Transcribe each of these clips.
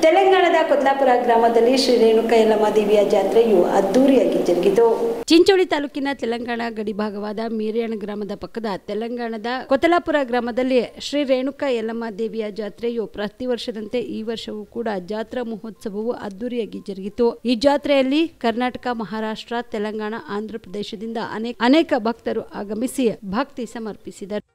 ತೆಲಂಗಾಣದ ಕೊತ್ಲಾಪುರ ಗ್ರಾಮದಲ್ಲಿ ಶ್ರೀ ರೇಣುಕಾ ಯಲ್ಲಮ್ಮ ದೇವಿಯ ಜಾತ್ರೆಯು ಅದ್ದೂರಿಯಾಗಿ ಜರುಗಿತು. ಚಿಂಚೋಳಿ ತಾಲೂಕಿನ ತೆಲಂಗಾಣ ಗಡಿಭಾಗವಾದ ಮೀರಿಯಾಣ ಗ್ರಾಮದ ಪಕ್ಕದ ತೆಲಂಗಾಣದ ಕೊತ್ಲಾಪುರ ಗ್ರಾಮದಲ್ಲಿ ಶ್ರೀ ರೇಣುಕಾ ಯಲ್ಲಮ್ಮ ದೇವಿಯ ಜಾತ್ರೆಯು ಪ್ರತಿ ವರ್ಷದಂತೆ ಈ ವರ್ಷವೂ ಕೂಡ ಜಾತ್ರಾ ಮಹೋತ್ಸವವು ಅದ್ದೂರಿಯಾಗಿ ಜರುಗಿತು. ಈ ಜಾತ್ರೆಯಲ್ಲಿ ಕರ್ನಾಟಕ, ಮಹಾರಾಷ್ಟ್ರ, ತೆಲಂಗಾಣ, ಆಂಧ್ರ ಪ್ರದೇಶದಿಂದ ಅನೇಕ ಭಕ್ತರು ಆಗಮಿಸಿ ಭಕ್ತಿ ಸಮರ್ಪಿಸಿದರು.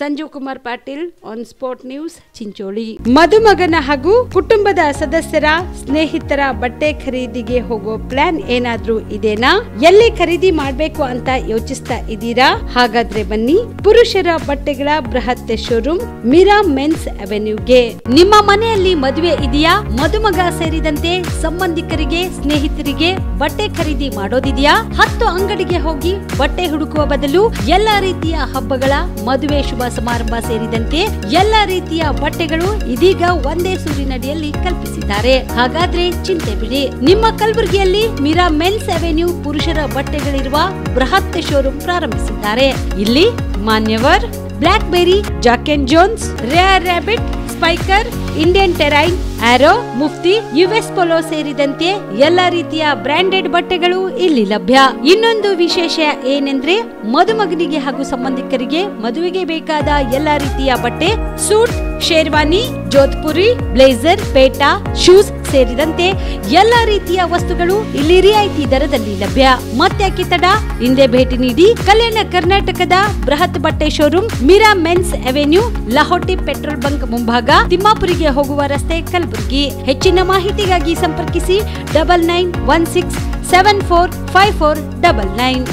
Sanjeev Kumar Patil on spot news Chincholi. ಮದುಮಗನ ಹಾಗೂ ಕುಟುಂಬದ ಸದಸ್ಯರ ಸ್ನೇಹಿತರ ಬಟ್ಟೆ ಖರೀದಿಗೆ ಹೋಗೋ ಪ್ಲಾನ್ ಏನಾದ್ರೂ ಇದೆನಾ? ಎಲ್ಲಿ ಖರೀದಿ ಮಾಡಬೇಕು ಅಂತ ಯೋಚಿಸ್ತಾ ಇದ್ದೀರಾ? ಹಾಗಾದ್ರೆ ಬನ್ನಿ ಪುರುಷರ ಬಟ್ಟೆಗಳ ಬೃಹತ್ ಶೋರೂಮ್ ಮೀರಾ ಮೆನ್ಸ್ ಅವೆನ್ಯೂಗೆ. ನಿಮ್ಮ ಮನೆಯಲ್ಲಿ ಮದುವೆ ಇದೆಯಾ? ಮದುಮಗ ಸೇರಿದಂತೆ ಸಂಬಂಧಿಕರಿಗೆ, ಸ್ನೇಹಿತರಿಗೆ ಬಟ್ಟೆ ಖರೀದಿ ಮಾಡೋದಿದೆಯಾ? 10 ಅಂಗಡಿಗೆ ಹೋಗಿ ಬಟ್ಟೆ ಹುಡುಕುವ ಬದಲು ಎಲ್ಲಾ ರೀತಿಯ ಹಬ್ಬಗಳ, ಮದುವೆ, ಶುಭ ಸಮಾರಂಭ ಸೇರಿದಂತೆ ಎಲ್ಲಾ ರೀತಿಯ ಬಟ್ಟೆಗಳು ಇದೀಗ ಒಂದೇ ಸೂರಿನಡಿಯಲ್ಲಿ ಕಲ್ಪಿಸಿದ್ದಾರೆ. ಹಾಗಾದ್ರೆ ಚಿಂತೆ ಬಿಡಿ, ನಿಮ್ಮ ಕಲಬುರಗಿಯಲ್ಲಿ ಮೀರಾ ಮೆನ್ಸ್ ಅವೆನ್ಯೂ ಪುರುಷರ ಬಟ್ಟೆಗಳಿರುವ ಬೃಹತ್ ಶೋರೂಮ್ ಪ್ರಾರಂಭಿಸಿದ್ದಾರೆ. ಇಲ್ಲಿ Manyavar, Blackberry, Jack and Jones, Rare Rabbit, Spykar, Indian Terrain, Arrow, Mufti, US Polo ಸೇರಿದಂತೆ ಎಲ್ಲಾ ರೀತಿಯ ಬ್ರಾಂಡೆಡ್ ಬಟ್ಟೆಗಳು ಇಲ್ಲಿ ಲಭ್ಯ. ಇನ್ನೊಂದು ವಿಶೇಷ ಏನೆಂದ್ರೆ ಮದುಮಗನಿಗೆ ಹಾಗೂ ಸಂಬಂಧಿಕರಿಗೆ ಮದುವೆಗೆ ಬೇಕಾದ ಎಲ್ಲಾ ರೀತಿಯ ಬಟ್ಟೆ, ಸೂಟ್, ಶೇರ್ವಾನಿ, ಜೋಧ್ಪುರಿ, ಬ್ಲೇಸರ್, ಪೇಟಾ, ಶೂಸ್ ಸೇರಿದಂತೆ ಎಲ್ಲಾ ರೀತಿಯ ವಸ್ತುಗಳು ಇಲ್ಲಿ ರಿಯಾಯಿತಿ ದರದಲ್ಲಿ ಲಭ್ಯ. ಮತ್ತ್ಯಾಕೆ ತಡ? ಹಿಂದೆ ಭೇಟಿ ನೀಡಿ. ಕಲ್ಯಾಣ ಕರ್ನಾಟಕದ ಬೃಹತ್ ಬಟ್ಟೆ showroom Meera men's avenue, Lahoti petrol bunk ಮುಂಭಾಗ, ತಿಮ್ಮಾಪುರಿಗೆ ಹೋಗುವ ರಸ್ತೆ, ಕಲಬುರಗಿ. ಹೆಚ್ಚಿನ ಮಾಹಿತಿಗಾಗಿ ಸಂಪರ್ಕಿಸಿ 9916745499.